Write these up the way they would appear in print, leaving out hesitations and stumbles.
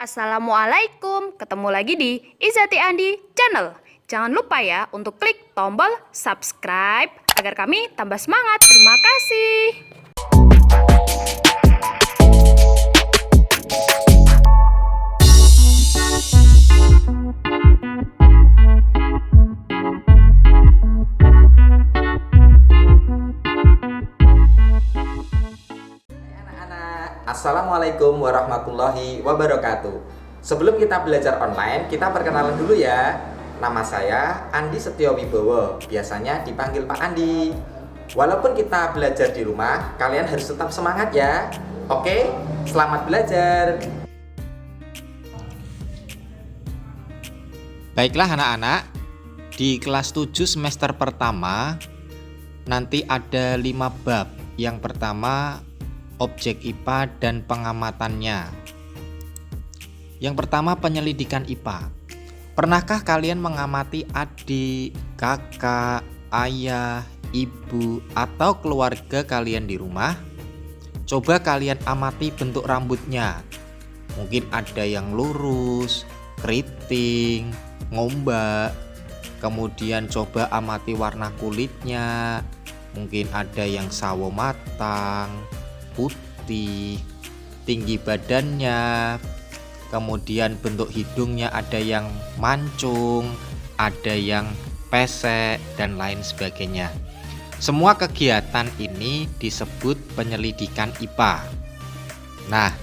Assalamualaikum, ketemu lagi di Izati Andi Channel. Jangan lupa ya untuk klik tombol subscribe agar kami tambah semangat. Terima kasih. Assalamualaikum warahmatullahi wabarakatuh. Sebelum kita belajar online, kita perkenalan dulu ya. Nama saya Andi Setio Wibowo, biasanya dipanggil Pak Andi. Walaupun kita belajar di rumah, kalian harus tetap semangat ya. Oke, selamat belajar. Baiklah anak-anak, di kelas 7 semester pertama nanti ada 5 bab. Yang pertama, objek IPA dan pengamatannya. Yang pertama, penyelidikan IPA. Pernahkah kalian mengamati adik, kakak, ayah, ibu, atau keluarga kalian di rumah? Coba kalian amati bentuk rambutnya. Mungkin ada yang lurus, keriting, ngombak. Kemudian coba amati warna kulitnya. Mungkin ada yang sawo matang, putih, tinggi badannya, kemudian bentuk hidungnya ada yang mancung, ada yang pesek, dan lain sebagainya. Semua kegiatan ini disebut penyelidikan IPA. Nah,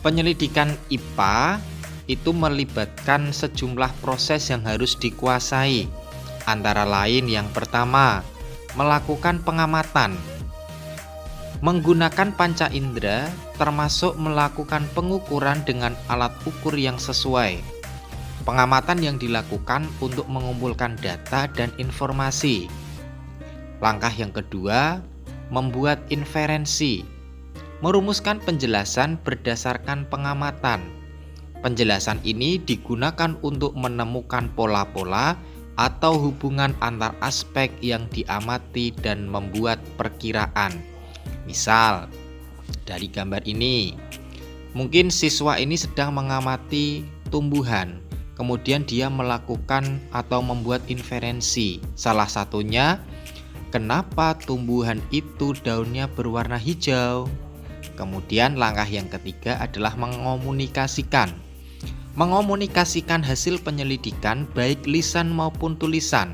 penyelidikan IPA itu melibatkan sejumlah proses yang harus dikuasai. Antara lain yang pertama, melakukan pengamatan. Menggunakan panca indera termasuk melakukan pengukuran dengan alat ukur yang sesuai. Pengamatan yang dilakukan untuk mengumpulkan data dan informasi. Langkah yang kedua, membuat inferensi. Merumuskan penjelasan berdasarkan pengamatan. Penjelasan ini digunakan untuk menemukan pola-pola atau hubungan antar aspek yang diamati dan membuat perkiraan. Misal, dari gambar ini, mungkin siswa ini sedang mengamati tumbuhan, kemudian dia melakukan atau membuat inferensi. Salah satunya, kenapa tumbuhan itu daunnya berwarna hijau? Kemudian langkah yang ketiga adalah mengomunikasikan. Mengomunikasikan hasil penyelidikan baik lisan maupun tulisan.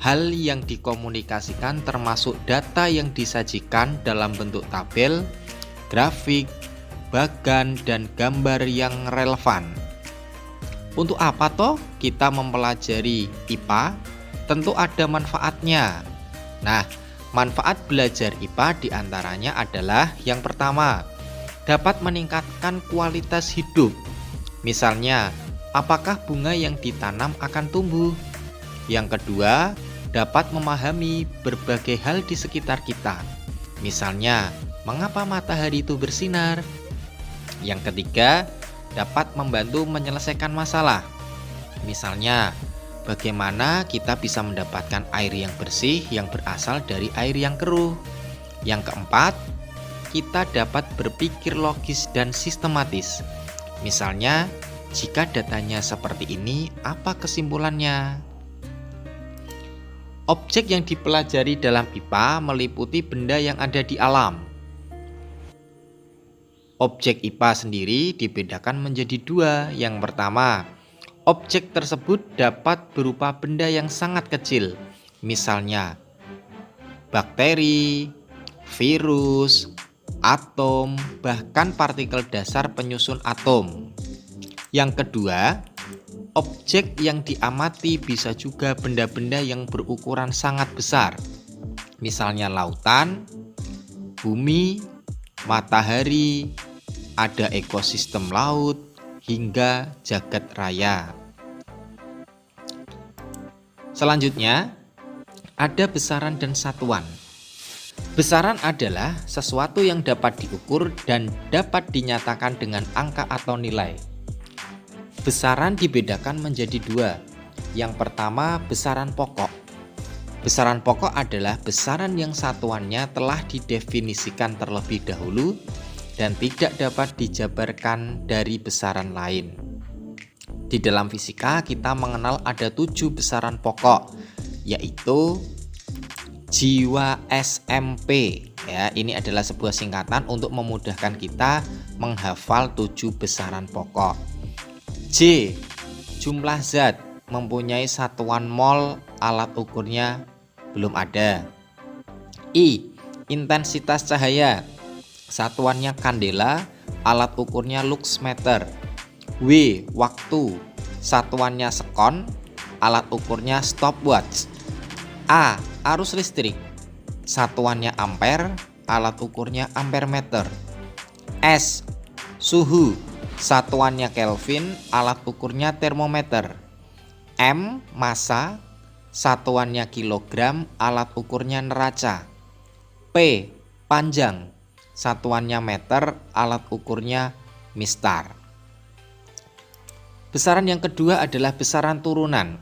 Hal yang dikomunikasikan termasuk data yang disajikan dalam bentuk tabel, grafik, bagan, dan gambar yang relevan. Untuk apa toh kita mempelajari IPA? Tentu ada manfaatnya. Nah, manfaat belajar IPA diantaranya adalah yang pertama, dapat meningkatkan kualitas hidup. Misalnya, apakah bunga yang ditanam akan tumbuh? Yang kedua, dapat memahami berbagai hal di sekitar kita. Misalnya, mengapa matahari itu bersinar? Yang ketiga, dapat membantu menyelesaikan masalah. Misalnya, bagaimana kita bisa mendapatkan air yang bersih yang berasal dari air yang keruh. Yang keempat, kita dapat berpikir logis dan sistematis. Misalnya, jika datanya seperti ini, apa kesimpulannya? Objek yang dipelajari dalam IPA meliputi benda yang ada di alam. Objek IPA sendiri dibedakan menjadi dua. Yang pertama, objek tersebut dapat berupa benda yang sangat kecil, misalnya bakteri, virus, atom, bahkan partikel dasar penyusun atom. Yang kedua, objek yang diamati bisa juga benda-benda yang berukuran sangat besar, misalnya lautan, bumi, matahari, ada ekosistem laut, hingga jagat raya. Selanjutnya, ada besaran dan satuan. Besaran adalah sesuatu yang dapat diukur dan dapat dinyatakan dengan angka atau nilai. Besaran dibedakan menjadi dua. Yang pertama, besaran pokok. Besaran pokok adalah besaran yang satuannya telah didefinisikan terlebih dahulu dan tidak dapat dijabarkan dari besaran lain. Di dalam fisika kita mengenal ada 7 besaran pokok, yaitu jiwa SMP. Ya, ini adalah sebuah singkatan untuk memudahkan kita menghafal 7 besaran pokok. J, jumlah zat, mempunyai satuan mol, alat ukurnya belum ada. I, intensitas cahaya, satuannya kandela, alat ukurnya luxmeter. W, waktu, satuannya sekon, alat ukurnya stopwatch. A, arus listrik, satuannya ampere, alat ukurnya ampermeter. S, suhu, satuannya Kelvin, alat ukurnya termometer. M, massa, satuannya kilogram, alat ukurnya neraca. P, panjang, satuannya meter, alat ukurnya mistar. Besaran yang kedua adalah besaran turunan.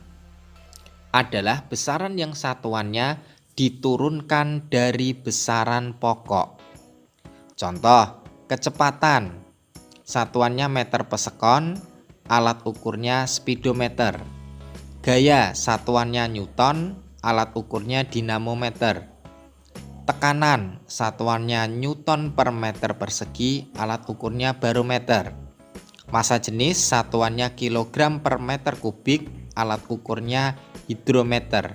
Adalah besaran yang satuannya diturunkan dari besaran pokok. Contoh, kecepatan, satuannya meter per sekon, alat ukurnya speedometer. Gaya, satuannya newton, alat ukurnya dinamometer. Tekanan, satuannya newton per meter persegi, alat ukurnya barometer. Massa jenis, satuannya kilogram per meter kubik, alat ukurnya hidrometer.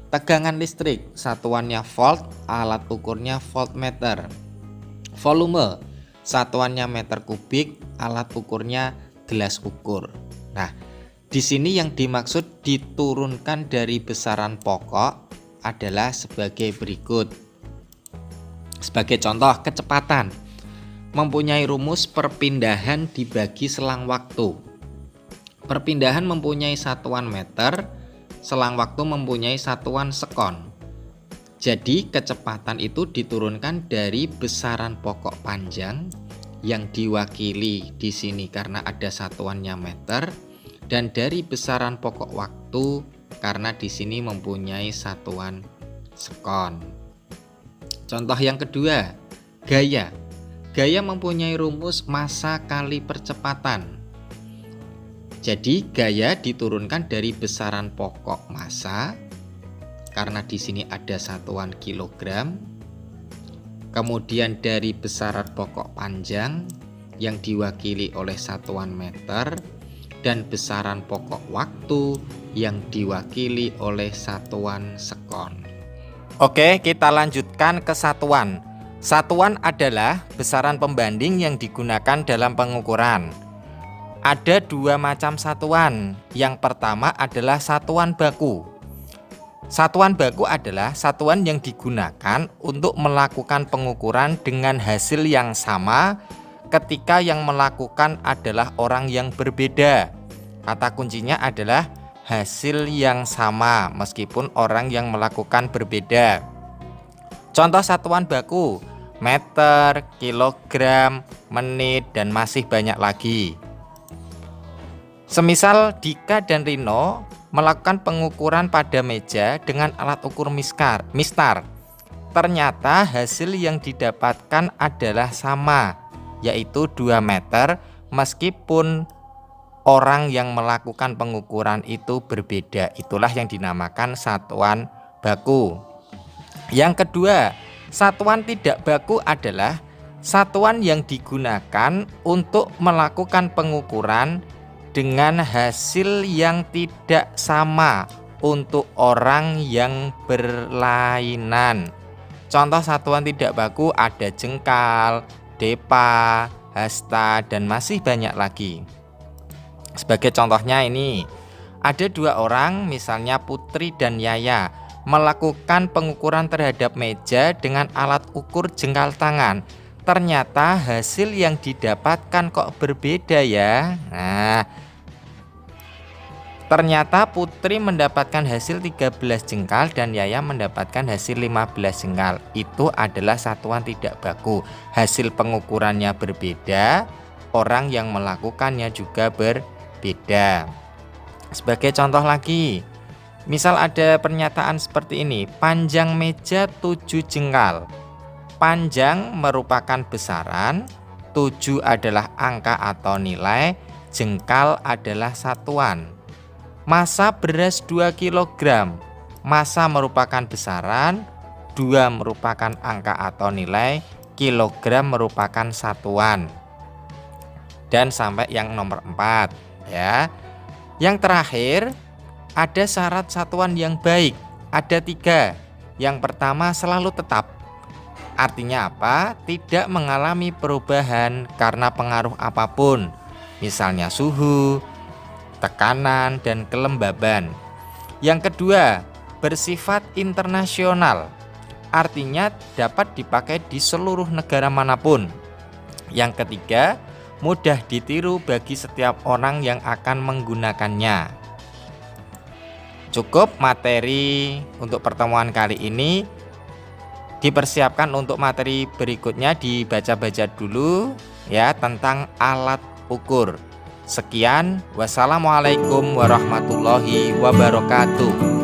Tegangan listrik, satuannya volt, alat ukurnya voltmeter. Volume, satuannya meter kubik, alat ukurnya gelas ukur. Nah, di sini yang dimaksud diturunkan dari besaran pokok adalah sebagai berikut. Sebagai contoh, kecepatan mempunyai rumus perpindahan dibagi selang waktu. Perpindahan mempunyai satuan meter, selang waktu mempunyai satuan sekon. Jadi kecepatan itu diturunkan dari besaran pokok panjang yang diwakili di sini karena ada satuannya meter, dan dari besaran pokok waktu karena di sini mempunyai satuan sekon. Contoh yang kedua, gaya. Gaya mempunyai rumus massa kali percepatan. Jadi gaya diturunkan dari besaran pokok massa karena di sini ada satuan kilogram. Kemudian dari besaran pokok panjang yang diwakili oleh satuan meter, dan besaran pokok waktu yang diwakili oleh satuan sekon. Oke, kita lanjutkan ke satuan. Satuan adalah besaran pembanding yang digunakan dalam pengukuran. Ada 2 macam satuan. Yang pertama adalah satuan baku. Satuan baku adalah satuan yang digunakan untuk melakukan pengukuran dengan hasil yang sama ketika yang melakukan adalah orang yang berbeda. Kata kuncinya adalah hasil yang sama meskipun orang yang melakukan berbeda. Contoh satuan baku, meter, kilogram, menit, dan masih banyak lagi. Semisal Dika dan Rino melakukan pengukuran pada meja dengan alat ukur mistar. Ternyata hasil yang didapatkan adalah sama, yaitu 2 meter, meskipun orang yang melakukan pengukuran itu berbeda. Itulah yang dinamakan satuan baku. Yang kedua, satuan tidak baku adalah satuan yang digunakan untuk melakukan pengukuran dengan hasil yang tidak sama untuk orang yang berlainan. Contoh satuan tidak baku ada jengkal, depa, hasta, dan masih banyak lagi. Sebagai contohnya ini, ada 2 orang, misalnya Putri dan Yaya, melakukan pengukuran terhadap meja dengan alat ukur jengkal tangan. Ternyata hasil yang didapatkan kok berbeda ya. Nah, ternyata Putri mendapatkan hasil 13 jengkal dan Yaya mendapatkan hasil 15 jengkal. Itu adalah satuan tidak baku. Hasil pengukurannya berbeda, orang yang melakukannya juga berbeda. Sebagai contoh lagi, misal ada pernyataan seperti ini, panjang meja 7 jengkal. Panjang merupakan besaran, 7 adalah angka atau nilai, jengkal adalah satuan. Massa beras 2 kg. Massa merupakan besaran, 2 merupakan angka atau nilai, kilogram merupakan satuan. Dan sampai yang nomor 4 ya. Yang terakhir, ada syarat satuan yang baik. Ada 3. Yang pertama, selalu tetap. Artinya apa? Tidak mengalami perubahan karena pengaruh apapun, misalnya suhu, tekanan, dan kelembaban. Yang kedua, bersifat internasional. Artinya dapat dipakai di seluruh negara manapun. Yang ketiga, mudah ditiru bagi setiap orang yang akan menggunakannya. Cukup materi untuk pertemuan kali ini. Dipersiapkan untuk materi berikutnya, dibaca-baca dulu ya tentang alat ukur. Sekian, wassalamualaikum warahmatullahi wabarakatuh.